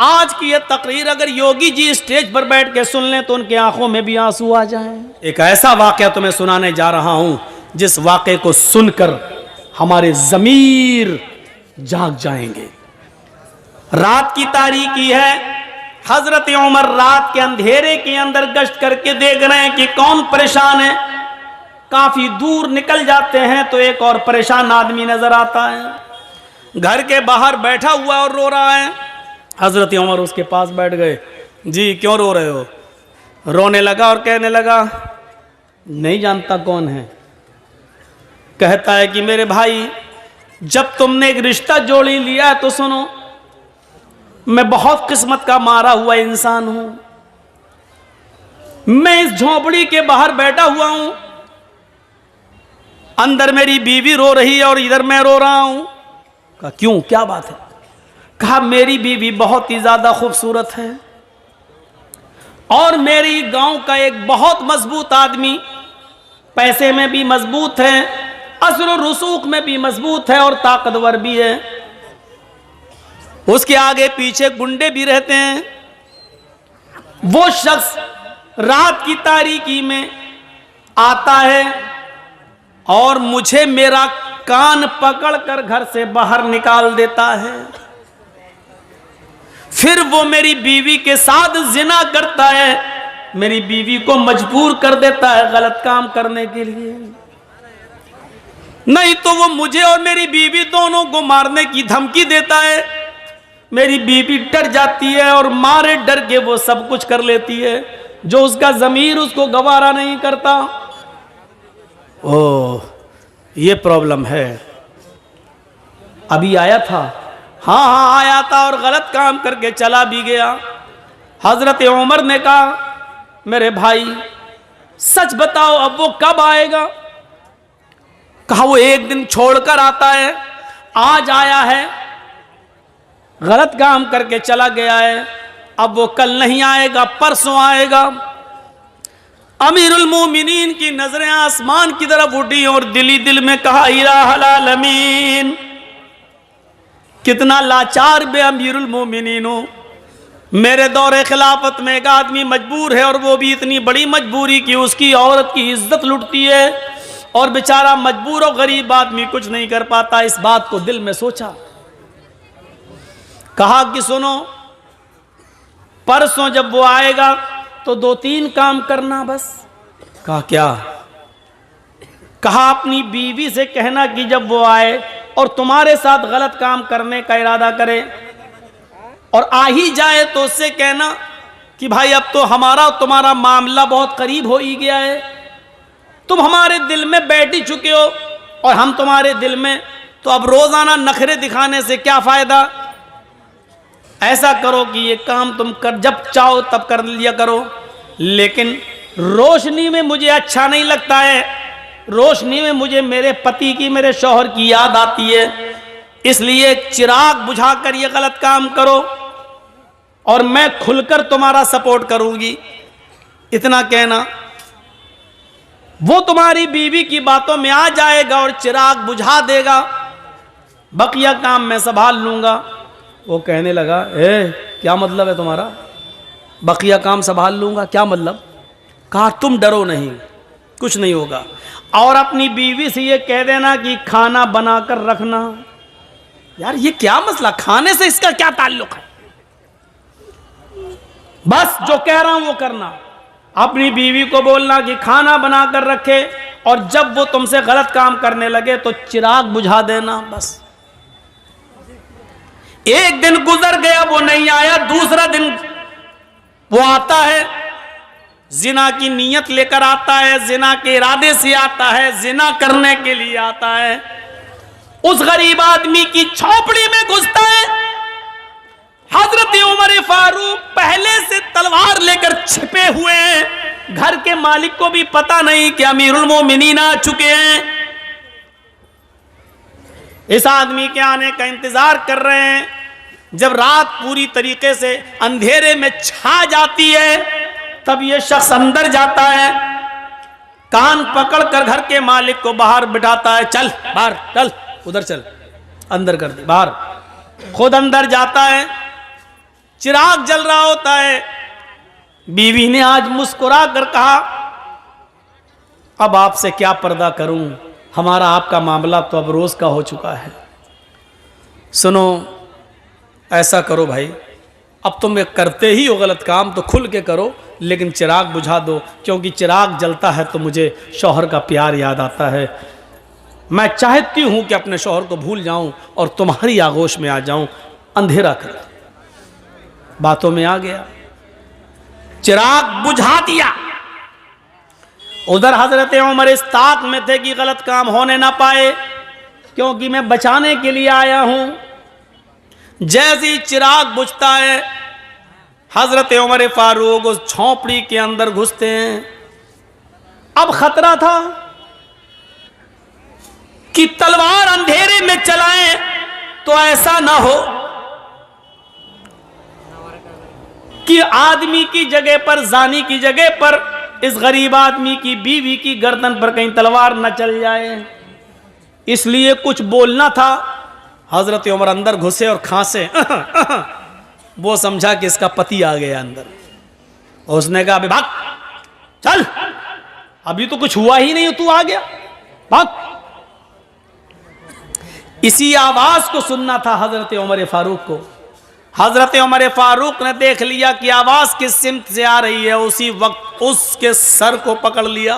आज की ये तकरीर अगर योगी जी स्टेज पर बैठ के सुन लें तो उनकी आंखों में भी आंसू आ जाएं। एक ऐसा वाकया तुम्हें सुनाने जा रहा हूं जिस वाकये को सुनकर हमारे ज़मीर जाग जाएंगे। रात की तारीकी है, हजरत उमर रात के अंधेरे के अंदर गश्त करके देख रहे हैं कि कौन परेशान है। काफी दूर निकल जाते हैं तो एक और परेशान आदमी नजर आता है, घर के बाहर बैठा हुआ और रो रहा है। हजरत उमर उसके पास बैठ गए। जी क्यों रो रहे हो? रोने लगा और कहने लगा, नहीं जानता कौन है। कहता है कि मेरे भाई, जब तुमने एक रिश्ता जोड़ी लिया है तो सुनो, मैं बहुत किस्मत का मारा हुआ इंसान हूं। मैं इस झोपड़ी के बाहर बैठा हुआ हूं, अंदर मेरी बीवी रो रही है और इधर मैं रो रहा हूं। कहा क्यों, क्या बात है? कहा मेरी बीवी बहुत ही ज्यादा खूबसूरत है और मेरी गांव का एक बहुत मजबूत आदमी, पैसे में भी मजबूत है, असर और रसूख में भी मजबूत है और ताकतवर भी है। उसके आगे पीछे गुंडे भी रहते हैं। वो शख्स रात की तारीकी में आता है और मुझे मेरा कान पकड़कर घर से बाहर निकाल देता है। फिर वो मेरी बीवी के साथ जिना करता है, मेरी बीवी को मजबूर कर देता है गलत काम करने के लिए। नहीं तो वो मुझे और मेरी बीवी दोनों को मारने की धमकी देता है। मेरी बीवी डर जाती है और मारे डर के वो सब कुछ कर लेती है जो उसका ज़मीर उसको गवारा नहीं करता। ओह, ये प्रॉब्लम है। अभी आया था? हाँ आया था और गलत काम करके चला भी गया। हजरत उमर ने कहा, मेरे भाई सच बताओ अब वो कब आएगा? कहा वो एक दिन छोड़कर आता है, आज आया है, गलत काम करके चला गया है, अब वो कल नहीं आएगा, परसों आएगा। अमीरुल मोमिनीन की नजरें आसमान की तरफ उठी और दिली दिल में कहा, इलाहुल आलमीन, कितना लाचार बे अमीरुल मोमिनीन हो। मेरे दौरे खिलाफत में एक आदमी मजबूर है और वो भी इतनी बड़ी मजबूरी कि उसकी औरत की इज्जत लुटती है और बेचारा मजबूर और गरीब आदमी कुछ नहीं कर पाता। इस बात को दिल में सोचा, कहा कि सुनो, परसों जब वो आएगा तो 2-3 काम करना बस। कहा क्या? कहा अपनी बीवी से कहना कि जब वो आए और तुम्हारे साथ गलत काम करने का इरादा करे और आ ही जाए तो उससे कहना कि भाई अब तो हमारा और तुम्हारा मामला बहुत करीब हो ही गया है, तुम हमारे दिल में बैठ ही चुके हो और हम तुम्हारे दिल में, तो अब रोजाना नखरे दिखाने से क्या फायदा। ऐसा करो कि ये काम तुम कर, जब चाहो तब कर लिया करो, लेकिन रोशनी में मुझे अच्छा नहीं लगता है। रोशनी में मुझे मेरे पति की, मेरे शौहर की याद आती है, इसलिए चिराग बुझाकर ये गलत काम करो और मैं खुलकर तुम्हारा सपोर्ट करूंगी। इतना कहना, वो तुम्हारी बीवी की बातों में आ जाएगा और चिराग बुझा देगा, बकिया काम मैं संभाल लूंगा। वो कहने लगा, क्या मतलब है तुम्हारा? बकिया काम संभाल लूंगा, क्या मतलब? कहा तुम डरो नहीं, कुछ नहीं होगा, और अपनी बीवी से ये कह देना कि खाना बनाकर रखना। यार ये क्या मसला, खाने से इसका क्या ताल्लुक है? बस जो कह रहा हूं वो करना। अपनी बीवी को बोलना कि खाना बनाकर रखे और जब वो तुमसे गलत काम करने लगे तो चिराग बुझा देना, बस। एक दिन गुजर गया, वो नहीं आया। दूसरा दिन वो आता है, जिना की नीयत लेकर आता है, जिना के इरादे से आता है, जिना करने के लिए आता है। उस गरीब आदमी की झोपड़ी में घुसता है। हजरत उमर फारूक पहले से तलवार लेकर छिपे हुए हैं। घर के मालिक को भी पता नहीं कि अमीरुल मोमिनीन आ चुके हैं। इस आदमी के आने का इंतजार कर रहे हैं। जब रात पूरी तरीके से अंधेरे में छा जाती है तब यह शख्स अंदर जाता है, कान पकड़कर घर के मालिक को बाहर बिठाता है, चल बाहर, चल उधर चल, अंदर कर दे बाहर। खुद अंदर जाता है, चिराग जल रहा होता है। बीवी ने आज मुस्कुरा कर कहा, अब आपसे क्या पर्दा करूं, हमारा आपका मामला तो अब रोज का हो चुका है। सुनो, ऐसा करो भाई, अब तुम करते ही हो गलत काम तो खुल के करो, लेकिन चिराग बुझा दो, क्योंकि चिराग जलता है तो मुझे शौहर का प्यार याद आता है। मैं चाहती हूं कि अपने शौहर को भूल जाऊं और तुम्हारी आगोश में आ जाऊं। अंधेरा कर दो। बातों में आ गया, चिराग बुझा दिया। उधर हजरत उमर इस ताक में थे कि गलत काम होने ना पाए, क्योंकि मैं बचाने के लिए आया हूं। जैसे ही चिराग बुझता है, हजरत उमर फारूक उस झोंपड़ी के अंदर घुसते हैं। अब खतरा था कि तलवार अंधेरे में चलाएं तो ऐसा ना हो कि आदमी की जगह पर, जानी की जगह पर इस गरीब आदमी की बीवी की गर्दन पर कहीं तलवार न चल जाए, इसलिए कुछ बोलना था। हजरत उमर अंदर घुसे और खांसे। वो समझा कि इसका पति आ गया अंदर। उसने कहा, अबे भाग, चल, अभी तो कुछ हुआ ही नहीं, तू आ गया, भाग। इसी आवाज को सुनना था हजरत उमर फारूक को। हजरत उमर फारूक ने देख लिया कि आवाज किस सिमत से आ रही है, उसी वक्त उसके सर को पकड़ लिया।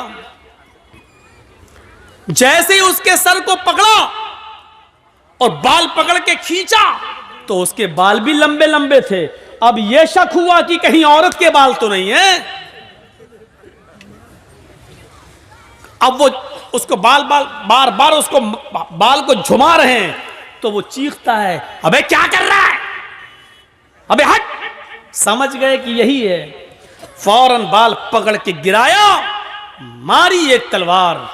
जैसे ही उसके सर को पकड़ा और बाल पकड़ के खींचा तो उसके बाल भी लंबे लंबे थे। अब यह शक हुआ कि कहीं औरत के बाल तो नहीं है। अब वो उसको बार बार उसको बाल को झुमा रहे हैं, तो वो चीखता है, अबे क्या कर रहा है, अबे हट। समझ गए कि यही है, फौरन बाल पकड़ के गिराया, मारी एक तलवार।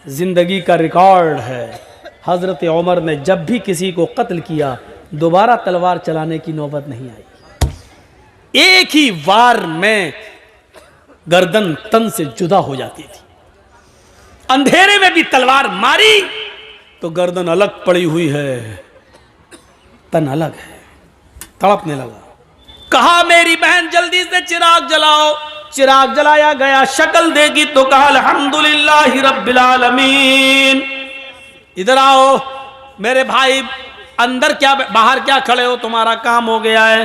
जिंदगी का रिकॉर्ड है, हजरत उमर ने जब भी किसी को कत्ल किया दोबारा तलवार चलाने की नौबत नहीं आई। एक ही वार में गर्दन तन से जुदा हो जाती थी। अंधेरे में भी तलवार मारी तो गर्दन अलग पड़ी हुई है, तन अलग है, तड़पने लगा। कहा, मेरी बहन जल्दी से चिराग जलाओ। चिराग जलाया गया, शक्ल देगी तो कहा, अल्हम्दुलिल्लाहि रब्बिल आलमीन। इधर आओ मेरे भाई, अंदर क्या बाहर क्या खड़े हो, तुम्हारा काम हो गया है।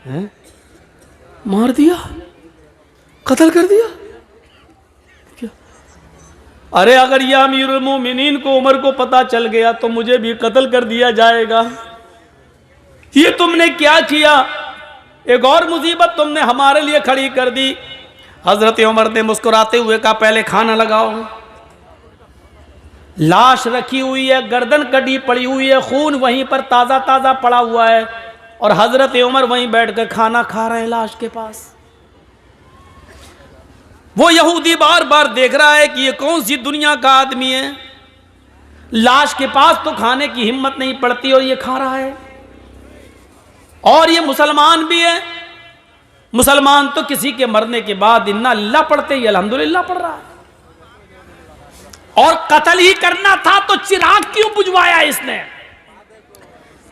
हैं? मार दिया, कत्ल कर दिया क्या? अरे अगर यह अमीरुल मोमिनीन को, उमर को पता चल गया तो मुझे भी कत्ल कर दिया जाएगा। ये तुमने क्या किया? एक और मुसीबत तुमने हमारे लिए खड़ी कर दी। हजरत उमर ने मुस्कुराते हुए कहा, पहले खाना लगाओ। लाश रखी हुई है, गर्दन कटी पड़ी हुई है, खून वहीं पर ताजा ताजा पड़ा हुआ है, और हजरत उमर वहीं बैठकर खाना खा रहे हैं लाश के पास। वो यहूदी बार बार देख रहा है कि ये कौन सी दुनिया का आदमी है, लाश के पास तो खाने की हिम्मत नहीं पड़ती और ये खा रहा है। और ये मुसलमान भी है। मुसलमान तो किसी के मरने के बाद इन्ना लिल्लाह पढ़ते ही अल्हम्दुलिल्लाह पढ़ रहा है। और कत्ल ही करना था तो चिराग क्यों बुझवाया इसने?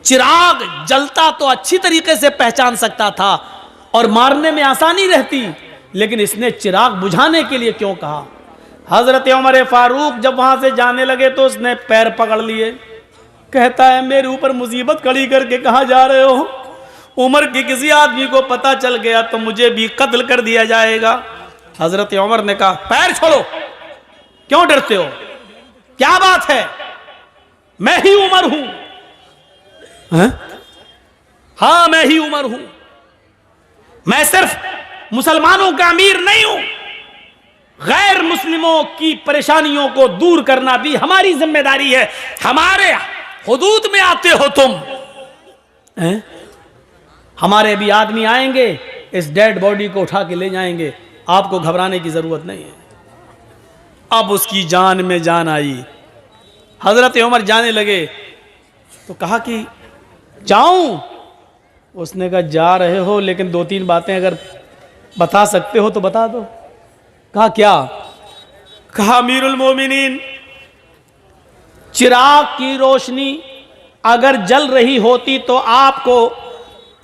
चिराग जलता तो अच्छी तरीके से पहचान सकता था और मारने में आसानी रहती, लेकिन इसने चिराग बुझाने के लिए क्यों कहा? हजरत उमर फारूक जब वहां से जाने लगे तो उसने पैर पकड़ लिए। कहता है, मेरे ऊपर मुसीबत खड़ी करके कहां जा रहे हो? उमर के किसी आदमी को पता चल गया तो मुझे भी कत्ल कर दिया जाएगा। हजरत उमर ने कहा, पैर छोड़ो, क्यों डरते हो? क्या बात है? मैं ही उमर हूं। हाँ, मैं ही उमर हूं। मैं सिर्फ मुसलमानों का अमीर नहीं हूं, गैर मुस्लिमों की परेशानियों को दूर करना भी हमारी जिम्मेदारी है। हमारे हुदूद में आते हो तुम। हमारे भी आदमी आएंगे, इस डेड बॉडी को उठा के ले जाएंगे, आपको घबराने की जरूरत नहीं है। अब उसकी जान में जान आई। हजरत उमर जाने लगे तो कहा कि जाऊं? उसने कहा, जा रहे हो, लेकिन दो तीन बातें अगर बता सकते हो तो बता दो। कहा, क्या? कहा, अमीरुल मोमिनीन, चिराग की रोशनी अगर जल रही होती तो आपको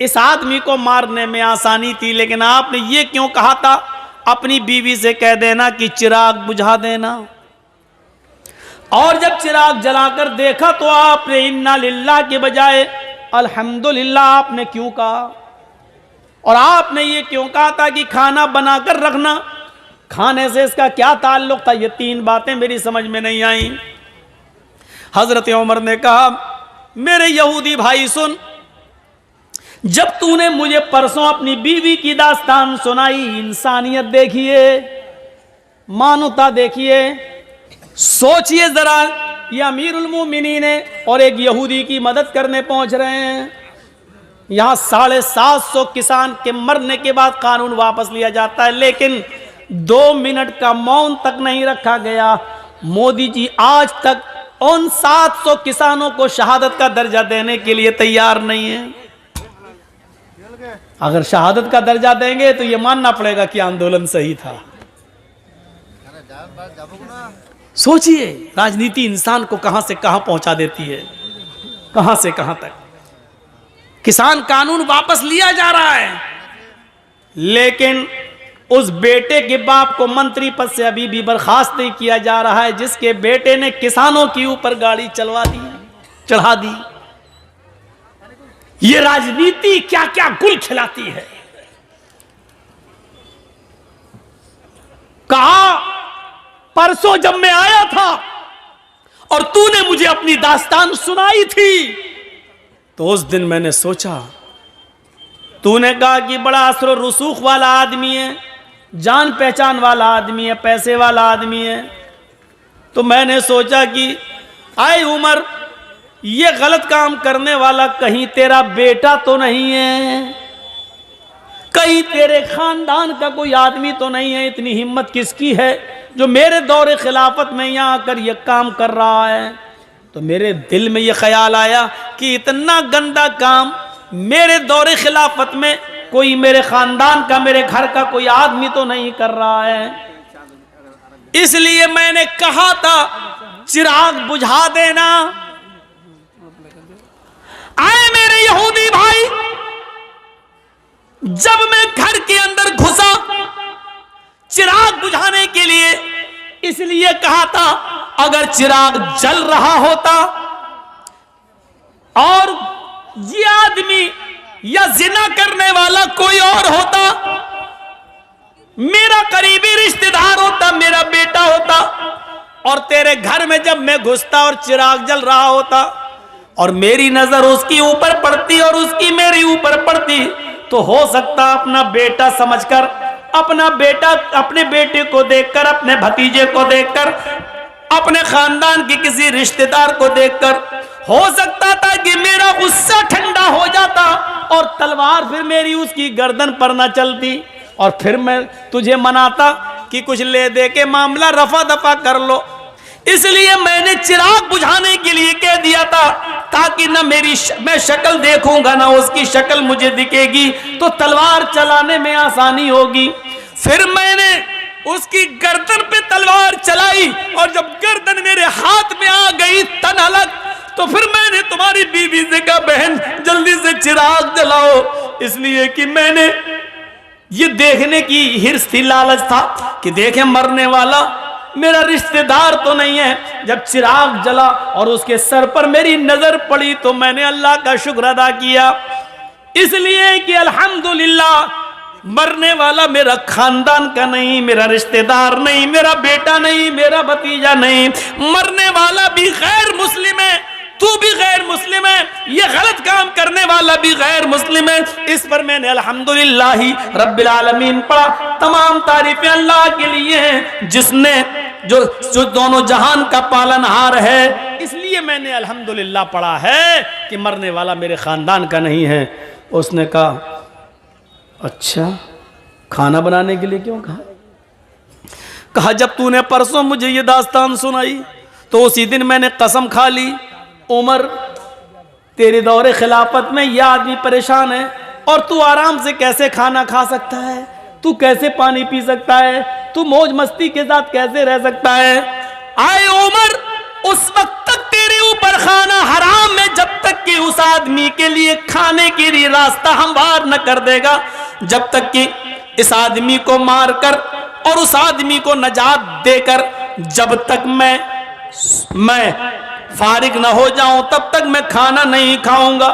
इस आदमी को मारने में आसानी थी, लेकिन आपने ये क्यों कहा था अपनी बीवी से कह देना कि चिराग बुझा देना। और जब चिराग जलाकर देखा तो आपने इन्ना लिल्लाह के बजाय अल्हम्दुलिल्लाह आपने क्यों कहा? और आपने ये क्यों कहा था कि खाना बनाकर रखना? खाने से इसका क्या ताल्लुक था? ये तीन बातें मेरी समझ में नहीं आई। हजरत उमर ने कहा, मेरे यहूदी भाई सुन, जब तूने मुझे परसों अपनी बीवी की दास्तान सुनाई, इंसानियत देखिए, मानवता देखिए, सोचिए जरा, ये अमीरुल मोमिनीन है और एक यहूदी की मदद करने पहुंच रहे हैं। यहां 750 किसान के मरने के बाद कानून वापस लिया जाता है, लेकिन 2 मिनट का मौन तक नहीं रखा गया। मोदी जी आज तक उन 700 किसानों को शहादत का दर्जा देने के लिए तैयार नहीं है। अगर शहादत का दर्जा देंगे तो यह मानना पड़ेगा कि आंदोलन सही था। सोचिए, राजनीति इंसान को कहां से कहां पहुंचा देती है, कहां से कहां तक। किसान कानून वापस लिया जा रहा है, लेकिन उस बेटे के बाप को मंत्री पद से अभी भी बर्खास्त नहीं किया जा रहा है, जिसके बेटे ने किसानों के ऊपर गाड़ी चढ़ा दी। ये राजनीति क्या क्या गुल खिलाती है। कहा परसों जब मैं आया था और तूने मुझे अपनी दास्तान सुनाई थी, तो उस दिन मैंने सोचा, तूने कहा कि बड़ा असर रसूख वाला आदमी है, जान पहचान वाला आदमी है, पैसे वाला आदमी है। तो मैंने सोचा कि आए उमर, ये गलत काम करने वाला कहीं तेरा बेटा तो नहीं है, कहीं तेरे खानदान का कोई आदमी तो नहीं है। इतनी हिम्मत किसकी है जो मेरे दौरे खिलाफत में यहाँ आकर ये काम कर रहा है? तो मेरे दिल में ये ख्याल आया कि इतना गंदा काम मेरे दौरे खिलाफत में कोई मेरे खानदान का, मेरे घर का कोई आदमी तो नहीं कर रहा है। इसलिए मैंने कहा था चिराग बुझा देना। आए मेरे यहूदी भाई, जब मैं घर के अंदर घुसा चिराग बुझाने के लिए, इसलिए कहा था अगर चिराग जल रहा होता और ये आदमी या जिना करने वाला कोई और होता, मेरा करीबी रिश्तेदार होता, मेरा बेटा होता, और तेरे घर में जब मैं घुसता और चिराग जल रहा होता और मेरी नजर उसके ऊपर पड़ती और उसकी मेरे ऊपर पड़ती, तो हो सकता अपना बेटा समझकर, अपने बेटे को देखकर, अपने भतीजे को देखकर, अपने खानदान के किसी रिश्तेदार को देखकर हो सकता था कि मेरा गुस्सा ठंडा हो जाता और तलवार फिर मेरी उसकी गर्दन पर न चलती, और फिर मैं तुझे मनाता कि कुछ ले दे के मामला रफा दफा कर लो। इसलिए मैंने चिराग बुझाने के लिए कह दिया था, ताकि ना मैं शक्ल देखूंगा ना उसकी शक्ल मुझे दिखेगी, तो तलवार चलाने में आसानी होगी। फिर मैंने उसकी गर्दन पे तलवार चलाई, और जब गर्दन मेरे हाथ में आ गई तन अलग, तो फिर मैंने तुम्हारी बीवी से कहा, बहन जल्दी से चिराग जलाओ, इसलिए कि मैंने ये देखने की हिर्स थी, लालच था कि देखें मरने वाला मेरा रिश्तेदार तो नहीं है। जब चिराग जला और उसके सर पर मेरी नजर पड़ी तो मैंने अल्लाह का शुक्र अदा किया, इसलिए कि अल्हम्दुलिल्लाह मरने वाला मेरा खानदान का नहीं, मेरा रिश्तेदार नहीं, मेरा बेटा नहीं, मेरा भतीजा नहीं, मरने वाला भी गैर मुस्लिम है, तू भी गैर मुस्लिम है, ये गलत काम करने वाला भी गैर मुस्लिम है। इस पर मैंने अल्हम्दुलिल्लाह रब्बिल आलमीन पढ़ा। तमाम तारीफें अल्लाह के लिए हैं जिसने जो दोनों जहान का पालनहार है, इसलिए मैंने अल्हम्दुलिल्लाह पढ़ा है कि मरने वाला मेरे खानदान का नहीं है। उसने कहा अच्छा, खाना बनाने के लिए क्यों कहा? कहा जब तूने परसों मुझे ये दास्तान सुनाई तो उसी दिन मैंने कसम खा ली, उमर तेरे दौरे खिलाफत में यह आदमी परेशान है और तू आराम से कैसे खाना खा सकता है, तू कैसे पानी पी सकता है, तू मौज मस्ती के साथ कैसे रह सकता है। आए उमर, उस वक्त तक तेरे ऊपर खाना हराम है जब तक कि उस आदमी के लिए खाने के लिए रास्ता हमवार न कर देगा, जब तक कि इस आदमी को मारकर और उस आदमी को नजात देकर जब तक मैं फारिग न हो जाऊं तब तक मैं खाना नहीं खाऊंगा।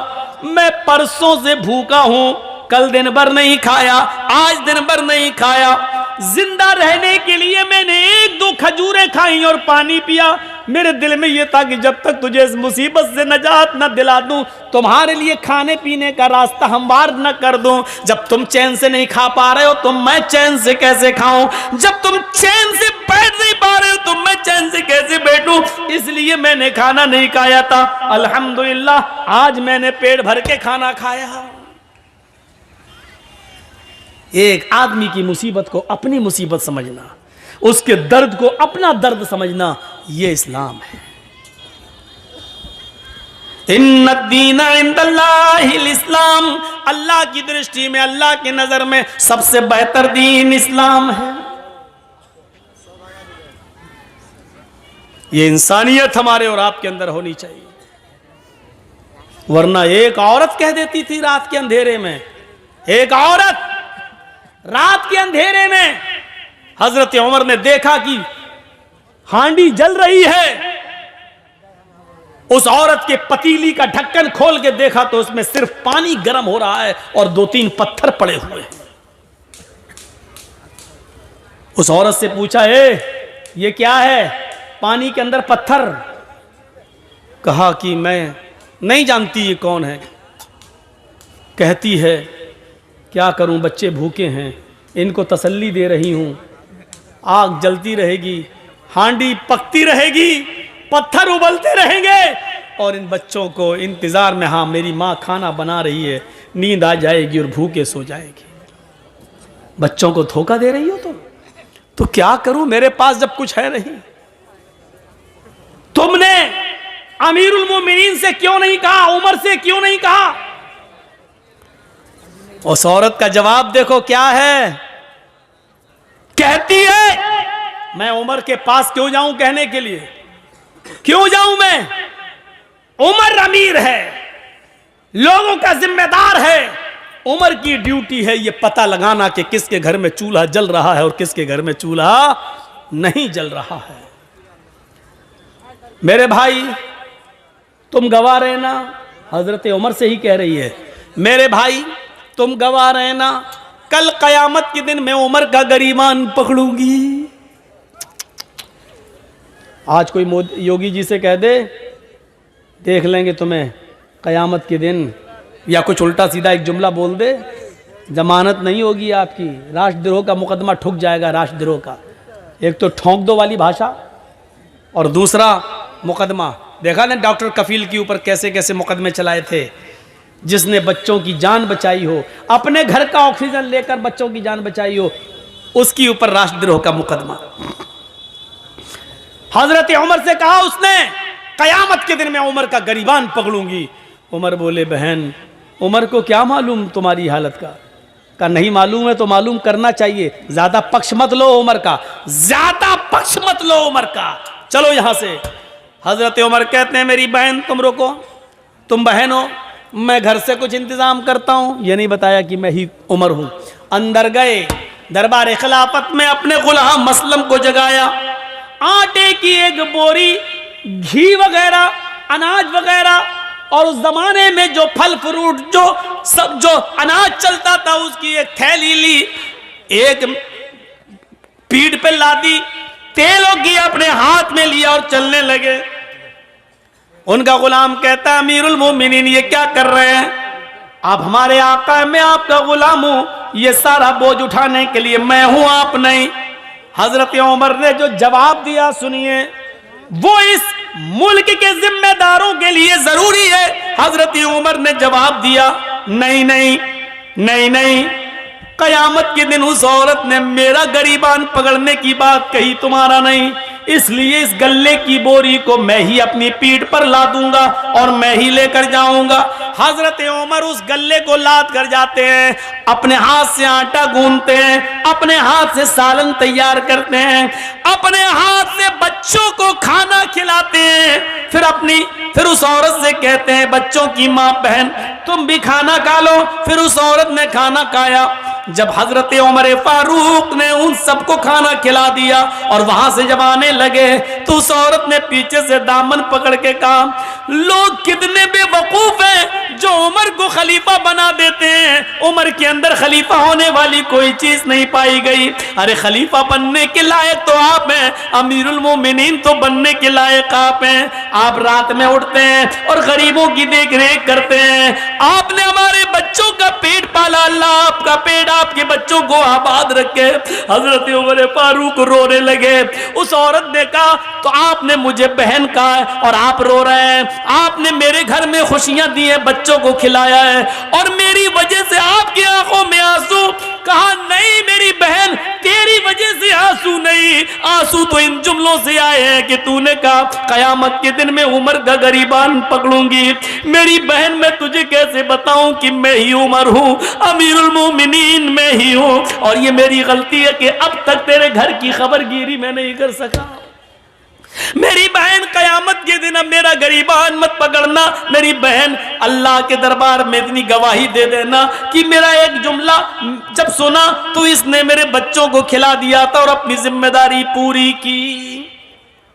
मैं परसों से भूखा हूं, कल दिन भर नहीं खाया, आज दिन भर नहीं खाया। जिंदा रहने के लिए मैंने 1-2 खजूरें खाई और पानी पिया। मेरे दिल में यह था कि जब तक तुझे इस मुसीबत से नजात न दिला दूं, तुम्हारे लिए खाने पीने का रास्ता हमवार न कर दूं। जब तुम चैन से नहीं खा पा रहे हो तो मैं चैन से कैसे खाऊं? जब तुम चैन से बैठ नहीं पा रहे हो तो मैं चैन से कैसे बैठूं? इसलिए मैंने खाना नहीं खाया था। अल्हम्दुलिल्लाह आज मैंने पेट भर के खाना खाया। एक आदमी की मुसीबत को अपनी मुसीबत समझना, उसके दर्द को अपना दर्द समझना, यह इस्लाम है। इन्नद्दीन इंदल्लाहिल इस्लाम, अल्लाह की दृष्टि में, अल्लाह की नजर में सबसे बेहतर दीन इस्लाम है। यह इंसानियत हमारे और आपके अंदर होनी चाहिए। वरना एक औरत कह देती थी रात के अंधेरे में, एक औरत रात के अंधेरे में हजरत उमर ने देखा कि हांडी जल रही है। उस औरत के पतीली का ढक्कन खोल के देखा तो उसमें सिर्फ पानी गर्म हो रहा है और 2-3 पत्थर पड़े हुए हैं। उस औरत से पूछा, ये क्या है पानी के अंदर पत्थर? कहा कि मैं नहीं जानती ये कौन है। कहती है क्या करूं, बच्चे भूखे हैं, इनको तसल्ली दे रही हूं। आग जलती रहेगी, हांडी पकती रहेगी, पत्थर उबलते रहेंगे और इन बच्चों को इंतजार में, हाँ मेरी माँ खाना बना रही है, नींद आ जाएगी और भूखे सो जाएगी। बच्चों को धोखा दे रही हो तो क्या करूं, मेरे पास जब कुछ है नहीं। तुमने अमीरुल मोमिनीन से क्यों नहीं कहा, उमर से क्यों नहीं कहा? उस औरत का जवाब देखो क्या है। कहती है मैं उमर के पास क्यों जाऊं कहने के लिए, क्यों जाऊं मैं? उमर अमीर है, लोगों का जिम्मेदार है। उमर की ड्यूटी है ये पता लगाना कि किसके घर में चूल्हा जल रहा है और किसके घर में चूल्हा नहीं जल रहा है। मेरे भाई तुम गवाह रहना, हजरत उमर से ही कह रही है, मेरे भाई तुम गवाह रहना, कल कयामत के दिन मैं उमर का गरीबान पकड़ूंगी। आज कोई योगी जी से कह दे देख लेंगे तुम्हें कयामत के दिन, या कुछ उल्टा सीधा एक जुमला बोल दे, जमानत नहीं होगी आपकी, राष्ट्रद्रोह का मुकदमा ठुक जाएगा। राष्ट्रद्रोह का एक तो ठोंक दो वाली भाषा और दूसरा मुकदमा। देखा ना डॉक्टर कफील के ऊपर कैसे कैसे मुकदमे चलाए थे, जिसने बच्चों की जान बचाई हो, अपने घर का ऑक्सीजन लेकर बच्चों की जान बचाई हो, उसके ऊपर राष्ट्रद्रोह का मुकदमा। हजरत उमर से कहा उसने कयामत के दिन मैं उमर का गरीबान पकड़ूंगी। उमर बोले बहन उमर को क्या मालूम तुम्हारी हालत का नहीं मालूम है तो मालूम करना चाहिए। ज्यादा पक्ष मत लो उमर का, ज्यादा पक्ष मत लो उमर का, चलो यहां से। हजरत उमर कहते हैं मेरी बहन तुम रुको, तुम बहन हो, मैं घर से कुछ इंतजाम करता हूं। ये नहीं बताया कि मैं ही उमर हूं। अंदर गए, दरबार खिलाफत में अपने गुलाम मसलम को जगाया, आटे की एक बोरी, घी वगैरह, अनाज वगैरह और उस जमाने में जो फल फ्रूट जो अनाज चलता था उसकी एक थैली ली, एक पीठ पे लादी, तेल और घी अपने हाथ में लिया और चलने लगे। उनका गुलाम कहता है अमीरुल मोमिनीन ये क्या कर रहे हैं आप? हमारे आका है, मैं आपका गुलाम हूं, ये सारा बोझ उठाने के लिए मैं हूं, आप नहीं। हजरत उमर ने जो जवाब दिया सुनिए, वो इस मुल्क के जिम्मेदारों के लिए जरूरी है। हजरत उमर ने जवाब दिया नहीं नहीं नहीं नहीं, कयामत के दिन उस औरत ने मेरा गरीबान पकड़ने की बात कही, तुम्हारा नहीं। इसलिए इस गल्ले की बोरी को मैं ही अपनी पीठ पर ला दूंगा और मैं ही लेकर जाऊंगा। हजरत उमर उस गल्ले को लाद कर जाते हैं, अपने हाथ से आटा गूंथते हैं, अपने हाथ से सालन तैयार करते हैं, अपने हाथ से बच्चों को खाना खिलाते हैं, फिर उस औरत से कहते हैं बच्चों की मां बहन तुम भी खाना खा लो। फिर उस औरत ने खाना खाया। जब हजरत उमर फारूक ने उन सबको खाना खिला दिया और वहां से जब आने लगे तो उस औरत ने पीछे से दामन पकड़ के कहा लोग कितने बेवकूफ हैं जो उमर को खलीफा बना देते हैं। उमर के अंदर खलीफा होने वाली कोई चीज नहीं पाई गई। अरे खलीफा बनने के लायक तो आप हैं, अमीरुल मोमिनीन तो बनने के लायक आप हैं। आप रात में उठते हैं और गरीबों की देख रेख करते हैं। आपने हमारे बच्चों का पेट पाला, अल्लाह आपका पेट आपके बच्चों को आबाद रखे। हजरत उमर फारूक रोने लगे। उस औरत ने कहा तो आपने मुझे बहन कहा और आप रो रहे हैं। आपने मेरे घर में खुशियां दी है, बच्चों को खिलाया है और मेरी वजह से आपकी आंखों में आंसू। कहा नहीं मेरी बहन, तेरी वजह से आंसू नहीं, आंसू तो इन जुमलों से आए हैं कि तूने कहा कयामत के दिन में उमर का गरीबान पकड़ूंगी। मेरी बहन मैं तुझे कैसे बताऊं कि मैं ही उमर हूं, अमीरुल मोमिनीन मैं ही हूं, और ये मेरी गलती है कि अब तक तेरे घर की खबरगिरी मैं नहीं कर सका। मेरी बहन कयामत के दिन अब मेरा गरीबान मत पकड़ना। मेरी बहन अल्लाह के दरबार में इतनी गवाही दे देना कि मेरा एक जुमला जब सुना तो इसने मेरे बच्चों को खिला दिया था और अपनी जिम्मेदारी पूरी की।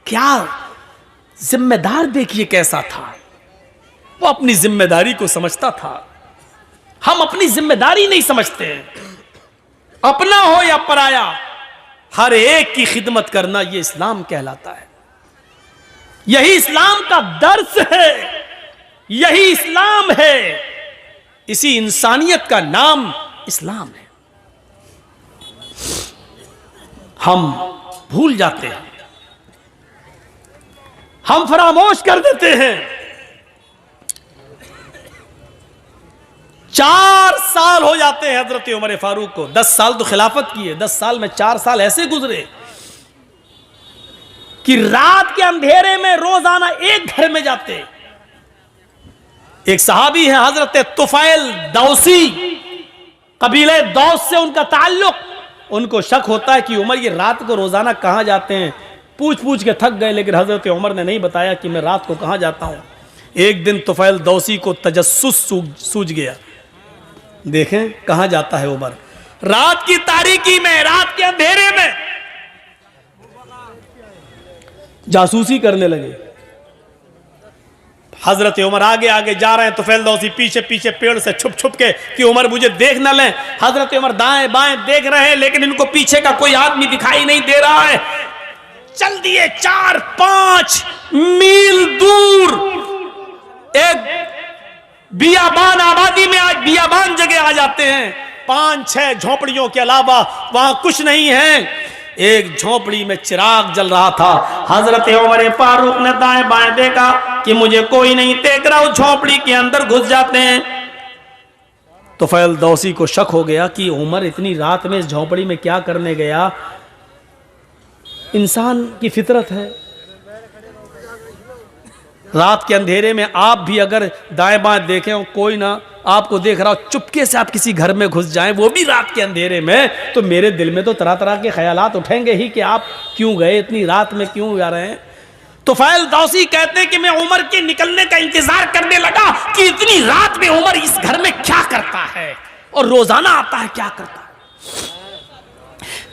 क्या जिम्मेदार देखिए कैसा था, वो अपनी जिम्मेदारी को समझता था। हम अपनी जिम्मेदारी नहीं समझते, अपना हो या पराया हर एक की खिदमत करना ये इस्लाम कहलाता है। यही इस्लाम का दर्स है, यही इस्लाम है, इसी इंसानियत का नाम इस्लाम है। हम भूल जाते हैं, हम फरामोश कर देते हैं। 4 साल हो जाते हैं हजरत उमर फारूक को। 10 साल तो खिलाफत की है, 10 साल में 4 साल ऐसे गुजरे कि रात के अंधेरे में रोजाना एक घर में जाते। एक सहाबी है हजरत तुफैल दौसी, कबीले दौस से उनका ताल्लुक। उनको शक होता है कि उमर ये रात को रोजाना कहां जाते हैं। पूछ पूछ के थक गए, लेकिन हजरत उमर ने नहीं बताया कि मैं रात को कहां जाता हूं। एक दिन तुफैल दौसी को तजस्सुस सूझ गया, देखें कहां जाता है उमर। रात की तारीकी में, रात के अंधेरे में जासूसी करने लगे। हजरत उमर आगे आगे जा रहे हैं, तुफैल दौसी पीछे पीछे पेड़ से छुप छुप के कि उमर मुझे देख न लें। हजरत उमर दाएं बाएं देख रहे हैं, लेकिन इनको पीछे का कोई आदमी दिखाई नहीं दे रहा है। चल दिए 4-5 मील दूर एक बियाबान आबादी में, आज बियाबान जगह आ जाते हैं। 5-6 झोपड़ियों के अलावा वहां कुछ नहीं है। एक झोपड़ी में चिराग जल रहा था। हजरत उमर फारूक ने दाएं बाएं देखा कि मुझे कोई नहीं देख रहा, उस झोपड़ी के अंदर घुस जाते हैं। तो तुफैल दौसी को शक हो गया कि उमर इतनी रात में इस झोपड़ी में क्या करने गया। इंसान की फितरत है, रात के अंधेरे में आप भी अगर दाएं बाएं देखें और कोई ना आपको देख रहा हो, चुपके से आप किसी घर में घुस जाएं, वो भी रात के अंधेरे में, तो मेरे दिल में तो तरह तरह के ख्यालात उठेंगे ही कि आप क्यों गए, इतनी रात में क्यों जा रहे हैं। तुफैल दौसी कहते हैं कि मैं उमर के निकलने का इंतजार करने लगा कि इतनी रात में उमर इस घर में क्या करता है और रोजाना आता है क्या करता है।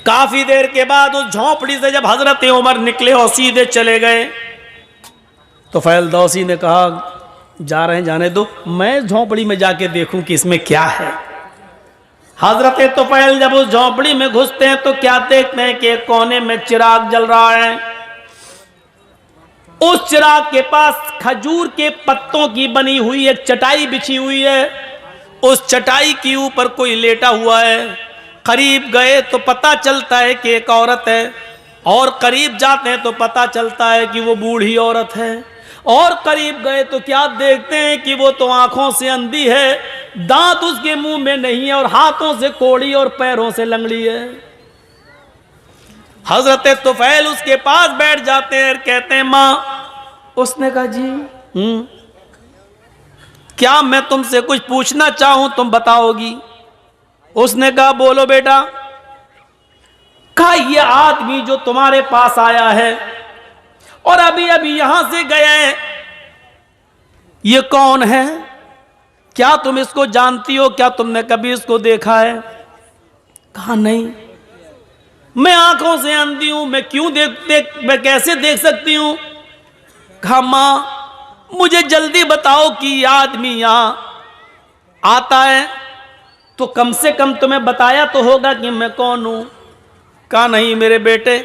काफी देर के बाद उस झोंपड़ी से जब हजरत उमर निकले और सीधे चले गए, तो तुफैल दौसी ने कहा जा रहे हैं जाने दो, मैं झोंपड़ी में जाके देखूं कि इसमें क्या है। हजरत तुफैल जब उस झोंपड़ी में घुसते हैं तो क्या देखते हैं कि कोने में चिराग जल रहा है। उस चिराग के पास खजूर के पत्तों की बनी हुई एक चटाई बिछी हुई है। उस चटाई के ऊपर कोई लेटा हुआ है। करीब गए तो पता चलता है कि एक औरत है, और करीब जाते हैं तो पता चलता है कि वो बूढ़ी औरत है, और करीब गए तो क्या देखते हैं कि वो तो आंखों से अंधी है, दांत उसके मुंह में नहीं है और हाथों से कोड़ी और पैरों से लंगड़ी है। हजरत तुफैल उसके पास बैठ जाते हैं और कहते हैं माँ। उसने कहा जी क्या मैं तुमसे कुछ पूछना चाहूं तुम बताओगी? उसने कहा बोलो बेटा। कहा ये आदमी जो तुम्हारे पास आया है और अभी अभी यहां से गया है, ये कौन है? क्या तुम इसको जानती हो? क्या तुमने कभी इसको देखा है? कहा नहीं, मैं आंखों से अंधी हूं, मैं क्यों मैं कैसे देख सकती हूं? कहा मां मुझे जल्दी बताओ कि ये आदमी यहां आता है तो कम से कम तुम्हें बताया तो होगा कि मैं कौन हूं। कहा नहीं मेरे बेटे,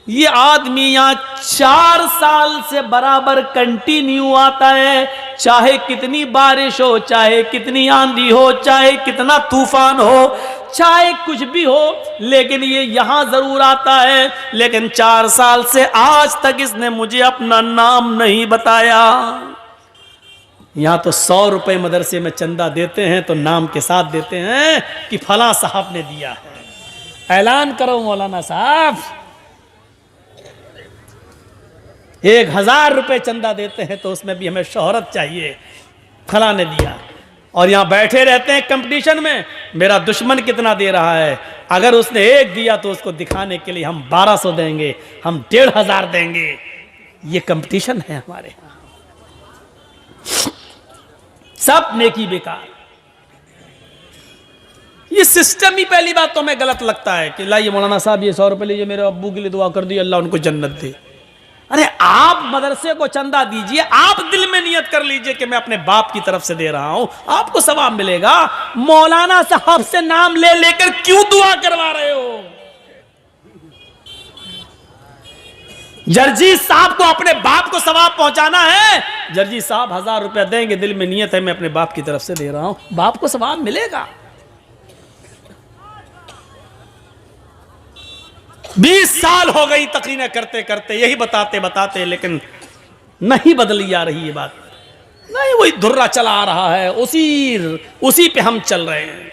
ये आदमी यहां 4 साल से बराबर कंटिन्यू आता है, चाहे कितनी बारिश हो, चाहे कितनी आंधी हो, चाहे कितना तूफान हो, चाहे कुछ भी हो, लेकिन ये यहां जरूर आता है। लेकिन 4 साल से आज तक इसने मुझे अपना नाम नहीं बताया। यहां तो 100 रुपए मदरसे में चंदा देते हैं तो नाम के साथ देते हैं कि फला साहब ने दिया है। ऐलान करो मौलाना साहब, 1000 रुपए चंदा देते हैं तो उसमें भी हमें शोहरत चाहिए, फला ने दिया। और यहां बैठे रहते हैं कंपटीशन में, मेरा दुश्मन कितना दे रहा है, अगर उसने 1 दिया तो उसको दिखाने के लिए हम 1200 देंगे, हम 1500 देंगे। ये कंपटीशन है हमारे यहां। सब नेकी बेकार। ये सिस्टम ही पहली बात तो हमें गलत लगता है कि लाइए मौलाना साहब ये 100 रुपए लीजिए, मेरे अब्बू के लिए दुआ कर दी, अल्लाह उनको जन्नत दे। अरे आप मदरसे को चंदा दीजिए, आप दिल में नियत कर लीजिए कि मैं अपने बाप की तरफ से दे रहा हूं, आपको सवाब मिलेगा। मौलाना साहब से नाम ले लेकर क्यों दुआ करवा रहे हो? जर्जी साहब को अपने बाप को सवाब पहुंचाना है, जर्जी साहब 1000 रुपया देंगे, दिल में नियत है मैं अपने बाप की तरफ से दे रहा हूं, बाप को सवाब मिलेगा। 20 साल हो गई तकरीरें करते करते, यही बताते बताते, लेकिन नहीं बदली जा रही ये बात, नहीं, वही धुर्रा चला आ रहा है, उसी पे हम चल रहे हैं।